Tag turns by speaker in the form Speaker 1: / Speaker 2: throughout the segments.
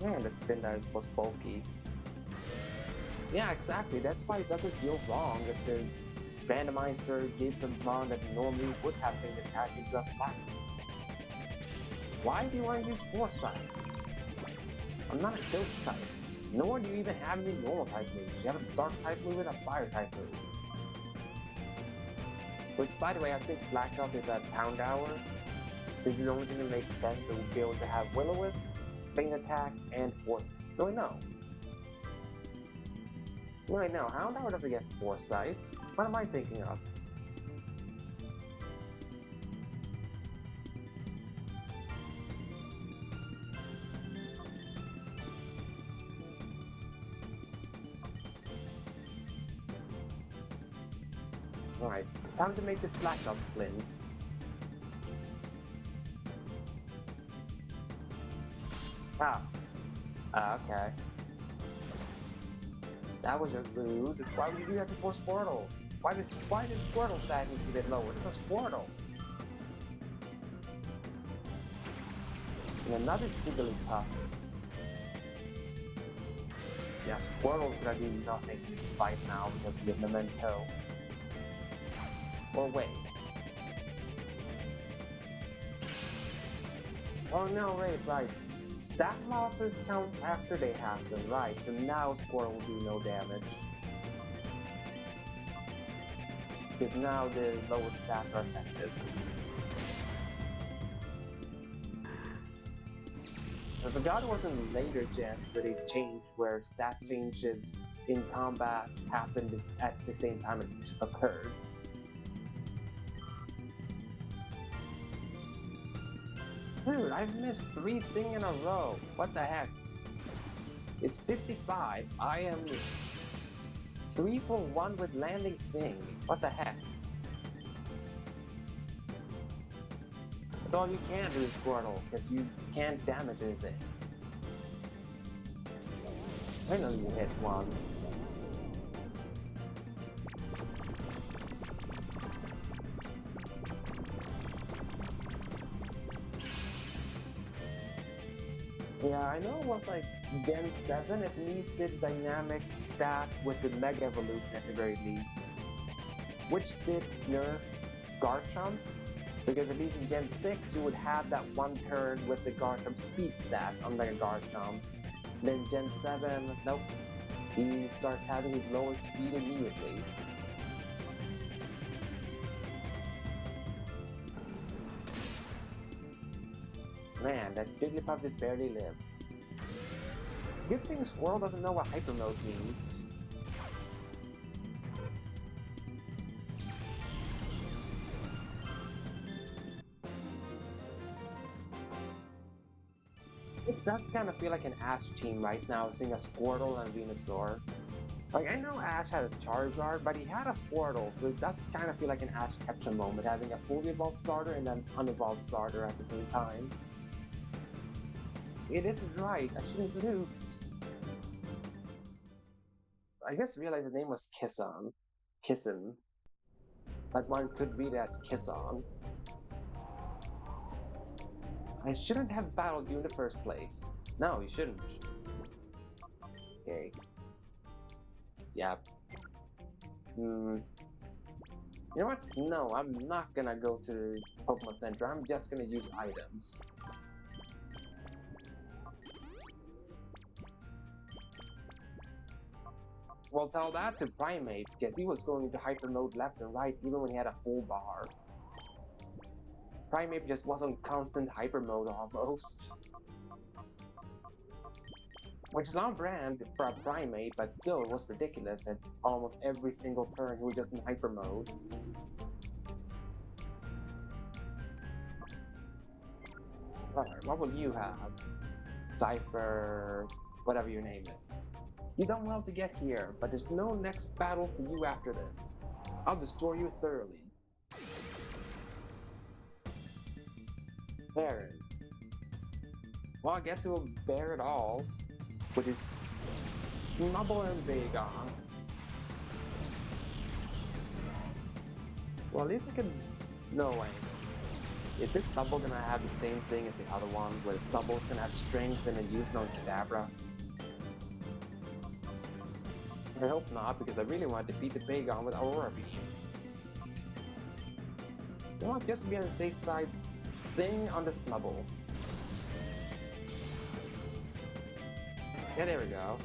Speaker 1: Man, the spin dive was bulky. Yeah, exactly. That's why it doesn't feel wrong if the randomizer gives a mon that normally would have been attacked into a slack. Why do you want to use Foresight? I'm not a ghost type. Nor do you even have any normal type moves. You have a dark type move and a fire type move. Which, by the way, I think Slack Health is at Pound Hour. This is the only thing that makes sense. It would be able to have Will-O-Wisp, Feint Attack, and Force. No, wait, no. No, wait, no. Hound Hour doesn't get Foresight. What am I thinking of? Alright, time to make the Slack Health Flynn. Ah. Okay. That was just rude. Why would you do that before Squirtle? Why did Squirtle stat need to be a bit lower? It's a Squirtle. And another Jigglypuff. Yeah, Squirtle's gonna do nothing in this fight now because we have Memento. Or wait. Oh no, wait, right. Stat losses count after they happen, right. So now Squirtle will do no damage. Because now the lower stats are effective. I forgot it was in later gens where they changed where stat changes in combat happened at the same time it occurred. Dude, I've missed 3 Sing in a row. What the heck? It's 55. I am 3 for 1 with landing Sing. What the heck? That's all you can do is Squirtle, because you can't damage anything. Finally you hit one. Yeah, I know it was like Gen 7 at least did dynamic stat with the Mega Evolution at the very least. Which did nerf Garchomp, because at least in Gen 6 you would have that one turn with the Garchomp speed stat on Mega Garchomp. Then Gen 7, nope, he starts having his lowered speed immediately. Man, that Jigglypuff just barely lived. Good thing Squirrel doesn't know what Hyper Mode means. It does kind of feel like an Ash team right now, seeing a Squirtle and Venusaur. Like, I know Ash had a Charizard, but he had a Squirtle, so it does kind of feel like an Ash Ketchum moment, having a fully evolved starter and an unevolved starter at the same time. It isn't right, I shouldn't lose. I just realized the name was Kisson. Kissin. But one could read it as Kisson. I shouldn't have battled you in the first place. No, you shouldn't. Okay. Yeah. You know what? No, I'm not gonna go to the Pokemon Center. I'm just gonna use items. Well, tell that to Primate, because he was going to Hyper Mode left and right even when he had a full bar. Primate just was on constant Hyper Mode almost. Which is on brand for a Primate, but still it was ridiculous that almost every single turn he was just in Hyper Mode. Alright, what will you have? Cypher, whatever your name is. You done well to get here, but there's no next battle for you after this. I'll destroy you thoroughly. Baron. Well, I guess he will bear it all with his Snubble and Bagon. Well, at least I can... No way. is this Stubble gonna have the same thing as the other one, where the Stubble's gonna have strength and then use it on Kadabra? I hope not, because I really want to defeat the Bagon with Aurora Beam. You know what, just to be on the safe side, sing on the Snubble. Yeah, there we go.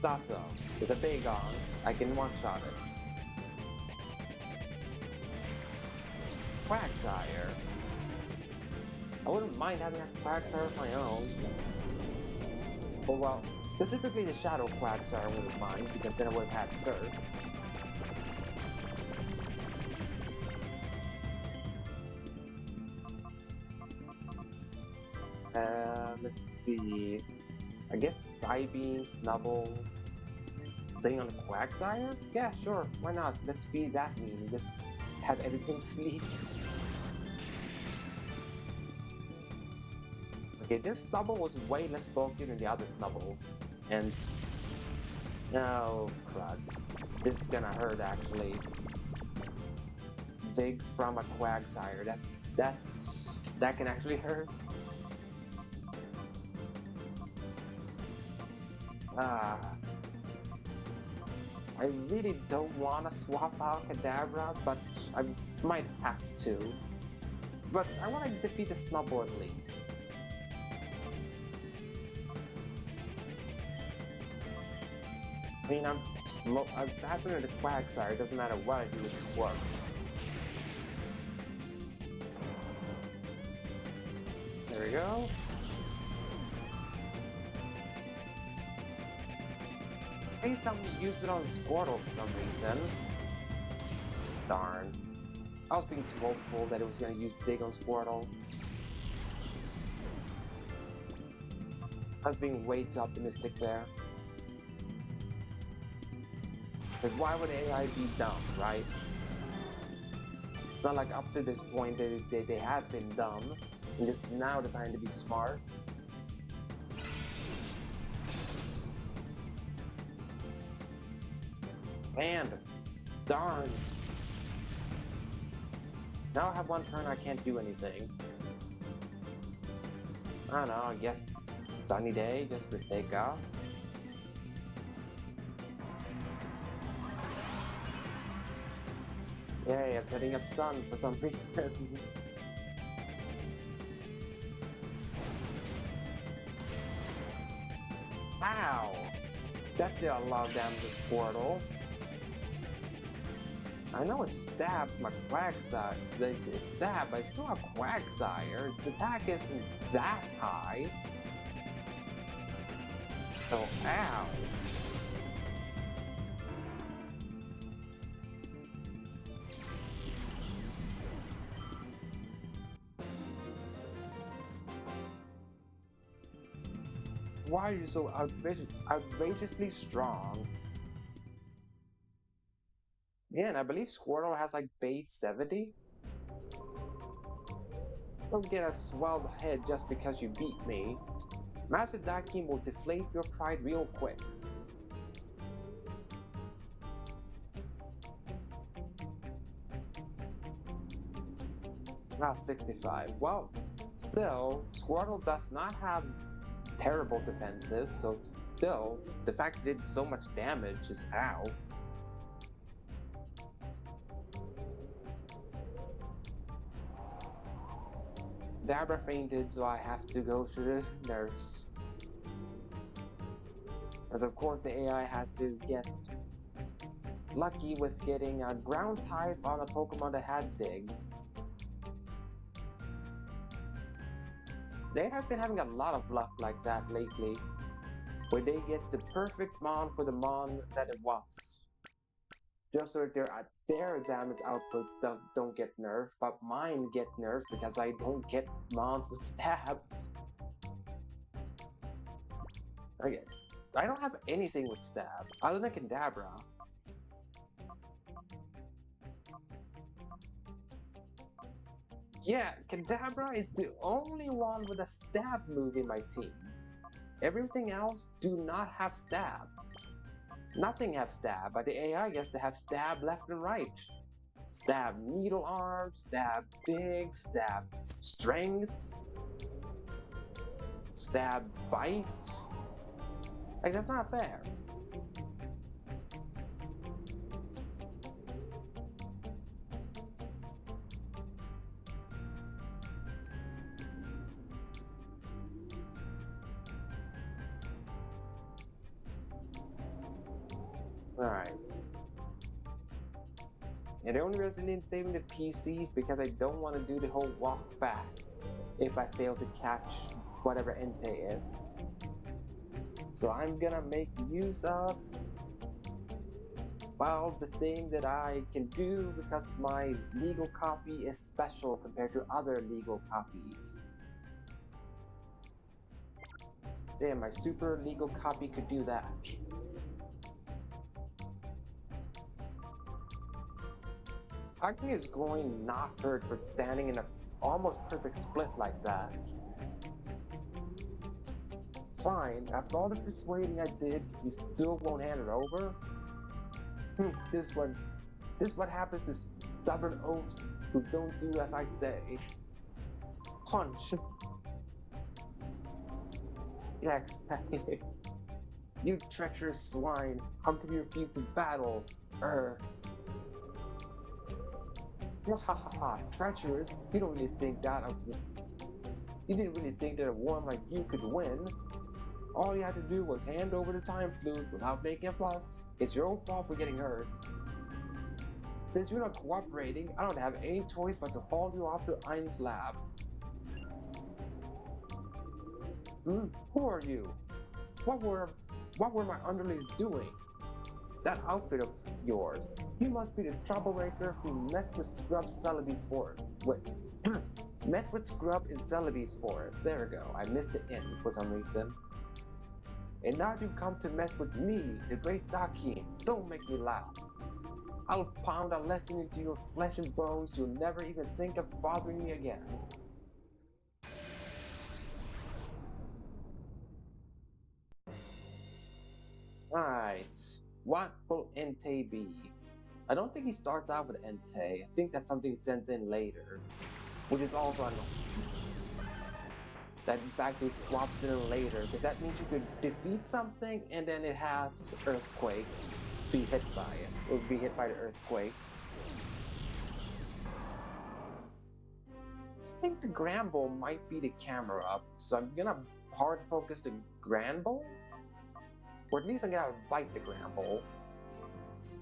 Speaker 1: Thought so. With a Bagon, I can one-shot it. Quagsire. I wouldn't mind having that Quagsire of my own. Or well, specifically the Shadow Quagsire I wouldn't mind, because then I would have had Surf. Let's see. I guess Psybeam, Snubble, Sing on the Quagsire? Yeah, sure, why not? Let's be that mean and just have everything sleep. Okay, this Snubble was way less bulky than the other Snubbles. And... oh, crud. This is gonna hurt, actually. Dig from a Quagsire, that can actually hurt. Ah... I really don't want to swap out Kadabra, but I might have to. But I want to defeat the Snubble at least. I mean, I'm faster than the Quagsire, it doesn't matter what I do with this work. There we go. Please tell me you use it on Squirtle for some reason. Darn. I was being too hopeful that it was going to use Dig on Squirtle. I was being way too optimistic there. Because why would AI be dumb, right? It's not like up to this point they have been dumb, and just now deciding to be smart. And darn. Now I have one turn I can't do anything. I don't know, I guess sunny day just for sake of. Yay, I'm setting up sun for some reason. Ow! That did a lot of damage to Squirtle. I know it stabs my Quagsire. It's stabbed, but it's still a Quagsire. Its attack isn't that high. So, ow! Why are you so outrageously strong? Yeah, and I believe Squirtle has like base 70? Don't get a swelled head just because you beat me. Master Dakim will deflate your pride real quick. Now 65. Well, still, Squirtle does not have terrible defenses, so still, the fact that it did so much damage is how. Dabra fainted, so I have to go to the nurse. But of course the AI had to get lucky with getting a ground type on a Pokemon that had Dig. They have been having a lot of luck like that lately, where they get the perfect Mon for the Mon that it was. Just so that their damage output don't get nerfed, but mine get nerfed because I don't get Mons with Stab. Okay, I don't have anything with Stab, other than Kadabra. Yeah, Kadabra is the only one with a Stab move in my team. Everything else do not have Stab. Nothing have Stab, but the AI gets to have Stab left and right. Stab needle arm, stab big, stab strength, stab bite. Like, that's not fair. Alright. And the only reason I'm saving the PC is because I don't want to do the whole walk back if I fail to catch whatever Entei is. So I'm gonna make use of, well, the thing that I can do because my legal copy is special compared to other legal copies. Damn, my super legal copy could do that. I think it's going not hurt for standing in an almost perfect split like that. Fine, after all the persuading I did, you still won't hand it over? This what happens to stubborn oafs who don't do as I say. Punch. Yeah, exactly. You treacherous swine, how can you refuse to battle? Ha ha ha, treacherous? You didn't really think that a worm like you could win. All you had to do was hand over the time flute without making a fuss. It's your own fault for getting hurt. Since you're not cooperating, I don't have any choice but to haul you off to Ein's lab. Who are you? What were my underlings doing? That outfit of yours. You must be the troublemaker who messed with Scrub Celebi's forest. Wait, messed with Scrub in Celebi's forest. There we go. I missed the N for some reason. And now you come to mess with me, the great Dakim. Don't make me laugh. I'll pound a lesson into your flesh and bones. You'll never even think of bothering me again. Right. What will Entei be? I don't think he starts out with Entei. I think that's something sent in later. Which is also annoying. That in fact he swaps it in later, because that means you could defeat something and then it has Earthquake. Be hit by it. It would be hit by the Earthquake. I think the Gramble might be the camera up, so I'm gonna hard focus the Gramble? Or at least I'm gonna bite the Gramble.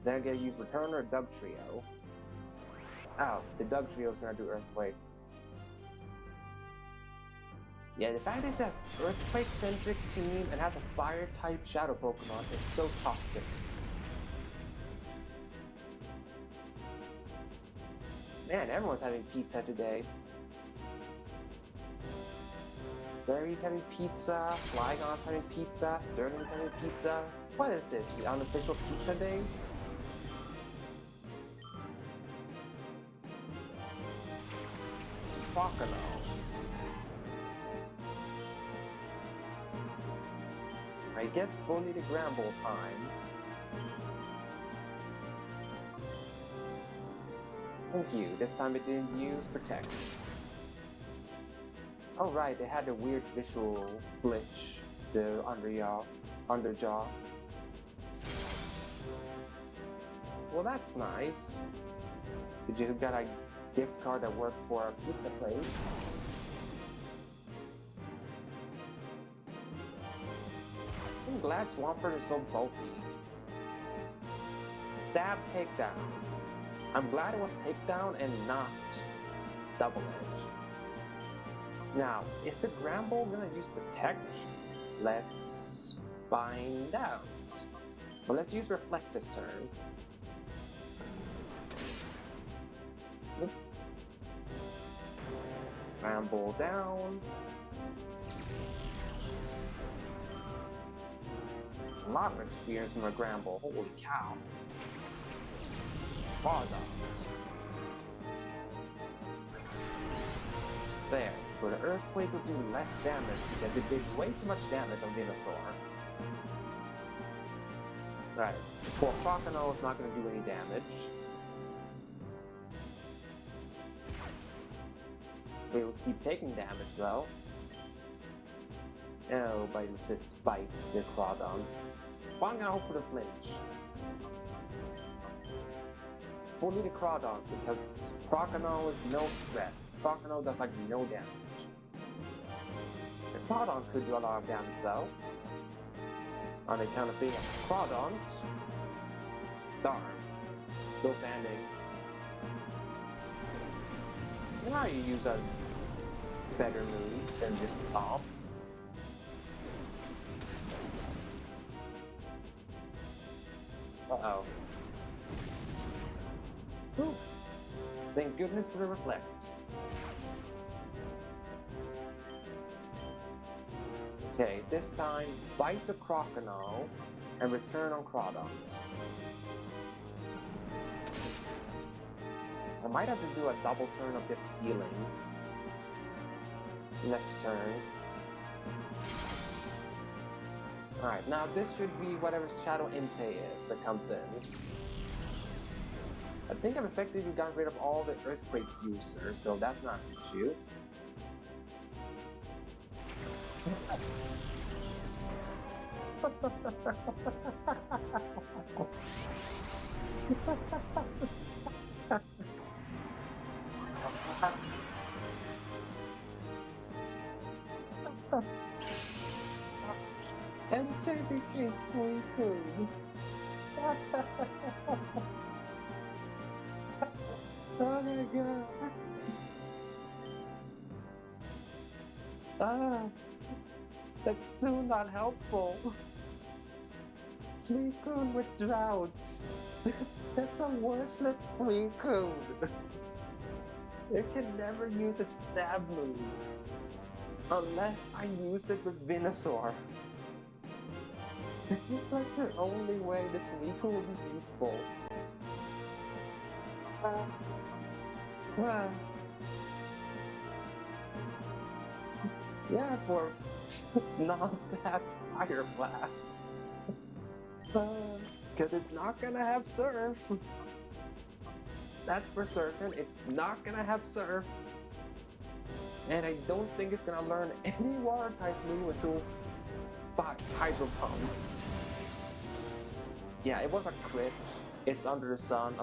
Speaker 1: Then I'm gonna use Return or Dug Trio. Oh, the Dug Trio is gonna do Earthquake. Yeah, the fact that it's an Earthquake-centric team and has a Fire-type Shadow Pokemon is so toxic. Man, everyone's having pizza today. Fairy's having pizza, Flygon's having pizza, Sterling's having pizza. What is this, the unofficial pizza day? Pokémon. I guess fully the Gramble time. Thank you, this time it didn't use Protect. Oh right, they had a weird visual glitch, the underjaw. Well, that's nice. Did you get a gift card that worked for a pizza place? I'm glad Swampert is so bulky. Stab takedown. I'm glad it was takedown and not double edge. Now, is the Gramble gonna use Protect? Let's find out. Well, let's use Reflect this turn. Gramble down. A lot of experience from a Gramble, holy cow. Bardot. There, so the Earthquake will do less damage because it did way too much damage on Venusaur. Right, poor Croconaw is not going to do any damage. We will keep taking damage though. Oh, but resist bite the Crawdon. Well, I'm gonna hope for the flinch. We'll need a Crawdon because Croconaw is no threat. Croconaw does like no damage. The Crawdon could do a lot of damage though. On account of being a Crawdon. Darn. Still standing. Now you use a better move than just Stomp. Uh-oh. Whew. Thank goodness for the reflect. Okay, this time, bite the Croconaw and return on Crawdons. I might have to do a double turn of this healing next turn. Alright, now this should be whatever Shadow Entei is that comes in. I think I've effectively gotten rid of all the Earthquake users, so that's not an issue. Entei became Suicune. Oh my god. Ah, that's so not helpful. Suicune with drought. That's a worthless Suicune. It can never use its stab moves. Unless I use it with Venusaur. It's like the only way this Suicune will be useful. Yeah, for non-stab Fire Blast. Because it's not gonna have Surf. That's for certain. It's not gonna have Surf. And I don't think it's gonna learn any water type move until Hydro Pump. Yeah, it was a crit. It's under the sun.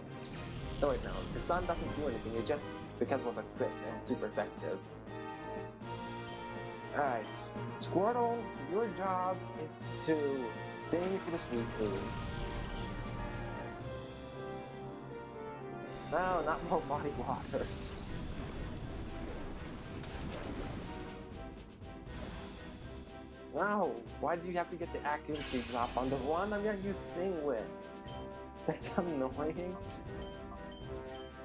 Speaker 1: Oh wait, no. The sun doesn't do anything. It just, because it was a crit and super effective. Alright. Squirtle, your job is to sing for the Suicune. No, not more body water. No, why do you have to get the accuracy drop on the one I'm gonna use Sing with? That's annoying.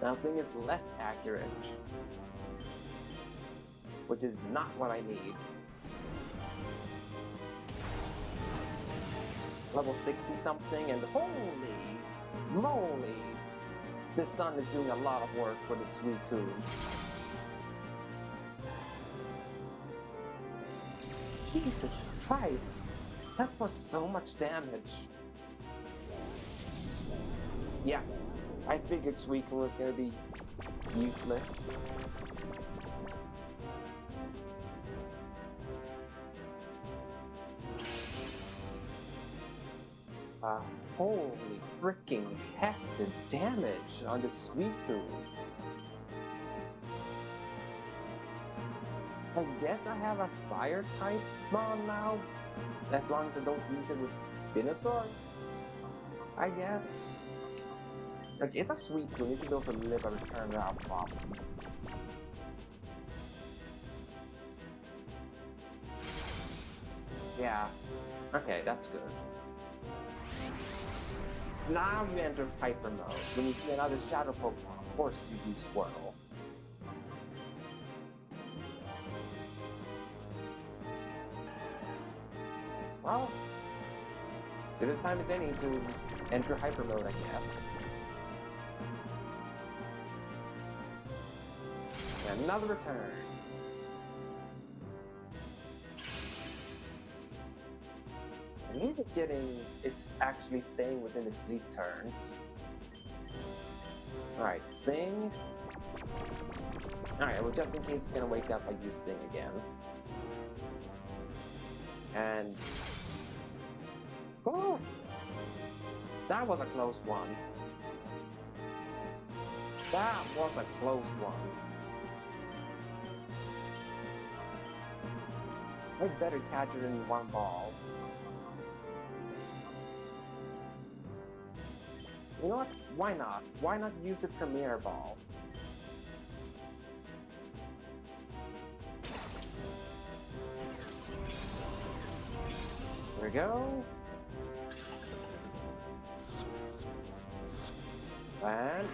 Speaker 1: Now Sing is less accurate. Which is not what I need. Level 60 something, and holy moly! The sun is doing a lot of work for the Suicune. Jesus Christ! That was so much damage. Yeah, I figured Suicune was gonna be useless. Holy freaking heck, the damage on the Suicune. I guess I have a fire type on now, as long as I don't use it with Venusaur. I guess. Like, it's a Suicune, you should be able to live a return without problem. Yeah. Okay, that's good. Now you enter Hyper Mode. When you see another Shadow Pokemon, of course you use Squirtle. Well, good as time as any to enter Hyper Mode, I guess. And another return. At least it's actually staying within the sleep turns. Alright, Sing. Alright, well, just in case it's gonna wake up, I use Sing again. And... Oh! That was a close one. That was a close one. I better catch it in one ball. You know what? Why not? Why not use the Premier Ball? There we go. And...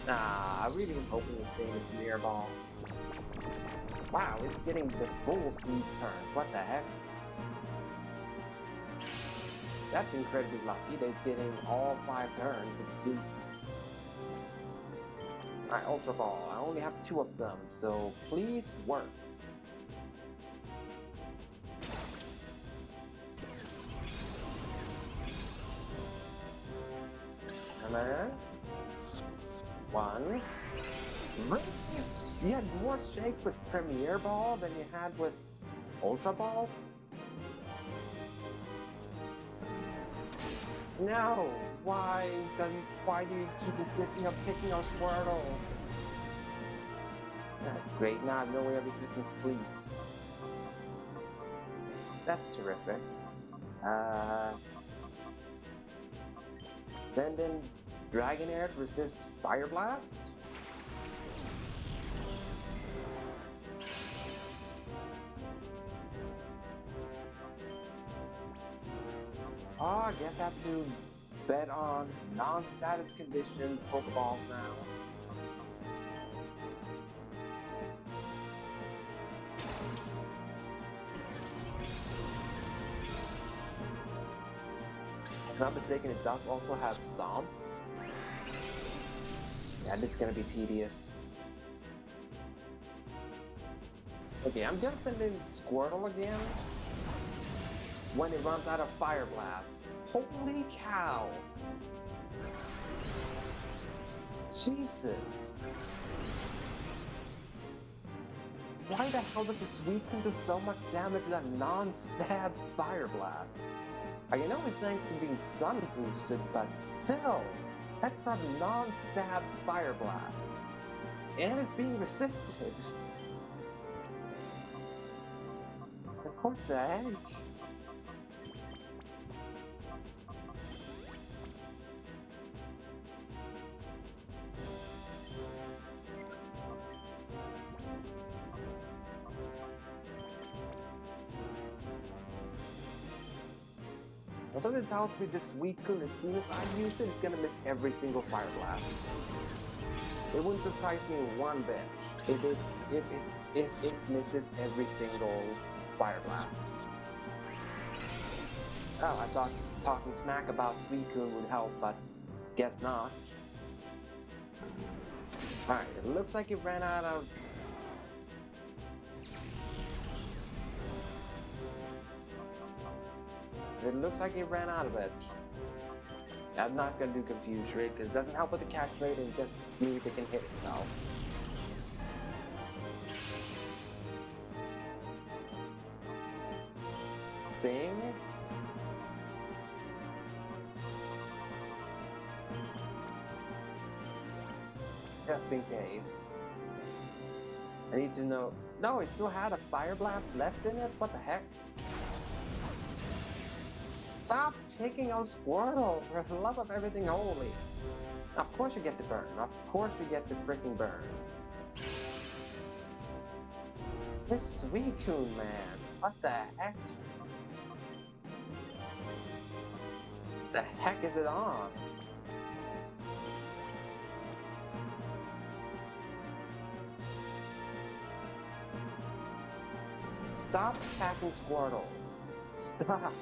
Speaker 1: I really was hoping to stay in the Premier Ball. Wow, it's getting the full sleep turns. What the heck? That's incredibly lucky that it's getting all 5 turns with sleep. Alright, Ultra Ball. I only have 2 of them, so please work. And then... 1... You had more shakes with Premier Ball than you had with Ultra Ball? No! Why do you keep insisting on picking on Squirtle? Great, now I have no way of reflecting sleep. That's terrific. Send in Dragonair to resist Fire Blast? I guess I have to bet on non-status condition Pokeballs now. If I'm not mistaken, it does also have Stomp. Yeah, this is gonna be tedious. Okay, I'm gonna send in Squirtle again when it runs out of Fire Blast. Holy cow! Jesus! Why the hell does the Suicune do so much damage with a non-stab Fire Blast? I know it's thanks to being Sun boosted, but still! That's a non-stab Fire Blast. And it's being resisted. What the heck? Something tells me this Suicune, as soon as I use it, it's gonna miss every single Fire Blast. It wouldn't surprise me one bit if it misses every single Fire Blast. Oh, I thought talking smack about Suicune would help, but guess not. Alright, it looks like it ran out of... It looks like it ran out of it. I'm not gonna do Confuse Rig, because it doesn't help with the catch rate, and it just means it can hit itself. Sing? Just in case. I need to know... No, it still had a Fire Blast left in it? What the heck? Stop picking on Squirtle, for the love of everything holy. Of course you get the burn. Of course you get the freaking burn. This Suicune, man. What the heck? The heck is it on? Stop attacking Squirtle. Stop.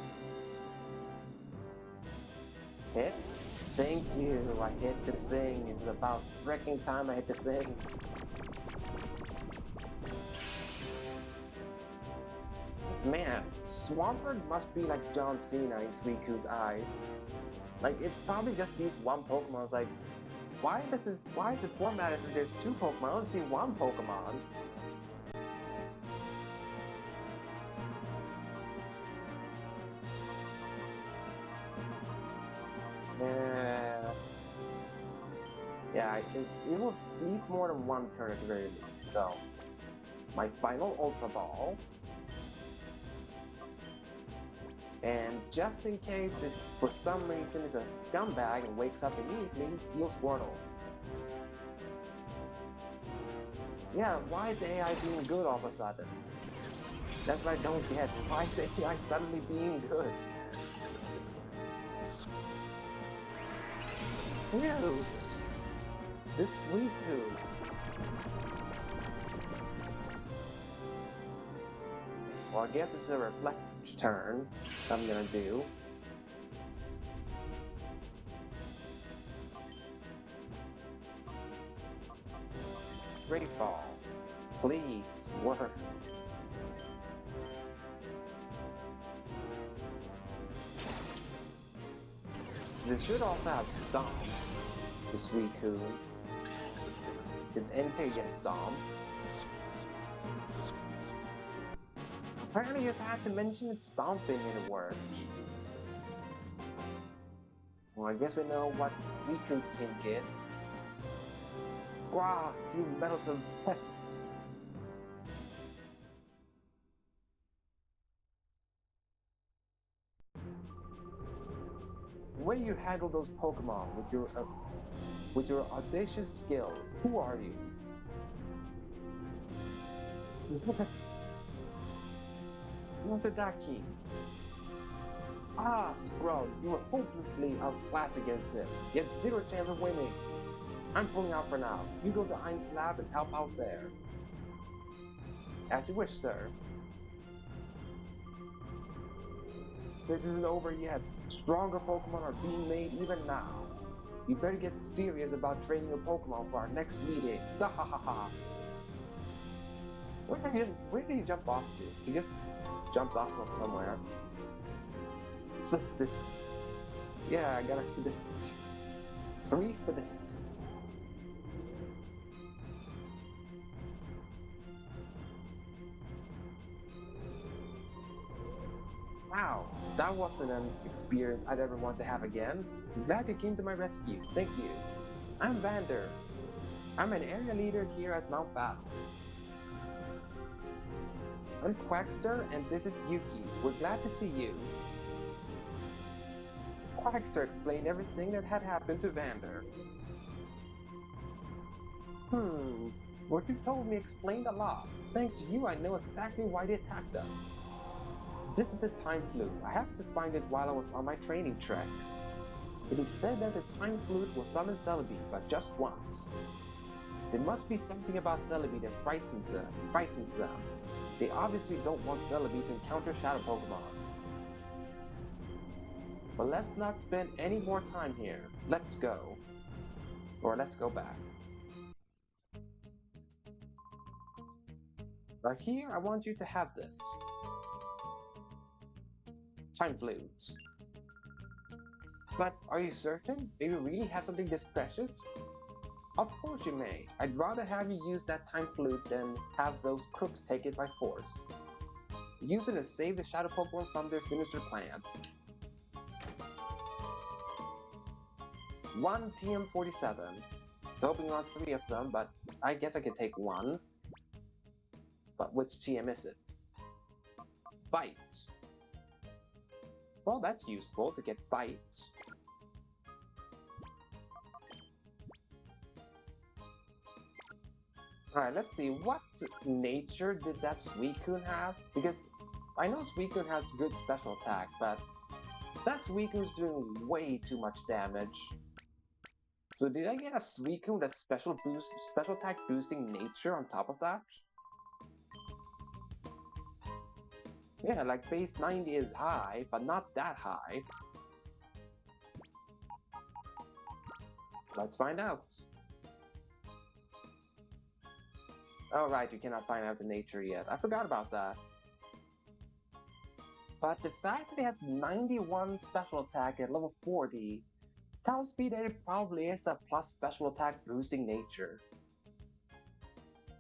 Speaker 1: Hit? Thank you. I hit the Sing. It was about freaking time I hit the Sing. Man, Swampert must be like John Cena in Suicune's eye. Like, it probably just sees one Pokemon, it's like, Why is it formatted as if there's two Pokemon? I only see one Pokemon. Yeah, it will sleep more than one turn at the very least, so... My final Ultra Ball. And just in case it, for some reason, is a scumbag and wakes up immediately, heal Squirtle. Yeah, why is the AI being good all of a sudden? That's what I don't get. Why is the AI suddenly being good? Ew! This Suicune. Well, I guess it's a reflect turn I'm gonna do. Great Ball. Please, work. This should also have Stomp. The Suicune. His Entei gets Stomp. Apparently you just had to mention it's stomping and it worked. Well, I guess we know what Suicune's kink is. Wow, you meddlesome pest! The way you handle those Pokemon with your audacious skill, who are you? Master Dakim. Ah, Scrub, you were hopelessly outclassed against him. You had zero chance of winning. I'm pulling out for now. You go to Ein's lab and help out there. As you wish, sir. This isn't over yet. Stronger Pokemon are being made even now. You better get serious about training your Pokemon for our next meeting. Ha ha ha ha. Where did he jump off to? He just jumped off from somewhere. So this... Yeah, I gotta do this. 3 for this. Wow, that wasn't an experience I'd ever want to have again. I'm glad you came to my rescue. Thank you. I'm Vander. I'm an area leader here at Mount Battle. I'm Quackster, and this is Yuki. We're glad to see you. Quackster explained everything that had happened to Vander. What you told me explained a lot. Thanks to you, I know exactly why they attacked us. This is a time flute. I happened to find it while I was on my training trek. It is said that the time flute will summon Celebi, but just once. There must be something about Celebi that frightens them. They obviously don't want Celebi to encounter Shadow Pokemon. But let's not spend any more time here. Let's go. Or let's go back. Now here, I want you to have this. Time flute. But are you certain? Do you really have something this precious? Of course you may. I'd rather have you use that time flute than have those crooks take it by force. Use it to save the Shadow Pokemon from their sinister plans. 1 TM47. It's hoping on 3 of them, but I guess I could take 1. But which TM is it? Bite. Well, that's useful to get bites. Alright, let's see. What nature did that Suicune have? Because I know Suicune has good special attack, but that Suicune's doing way too much damage. So did I get a Suicune that's special attack boosting nature on top of that? Yeah, like base 90 is high, but not that high. Let's find out. Oh right, you cannot find out the nature yet. I forgot about that. But the fact that it has 91 special attack at level 40 Top speed it probably is a plus special attack boosting nature.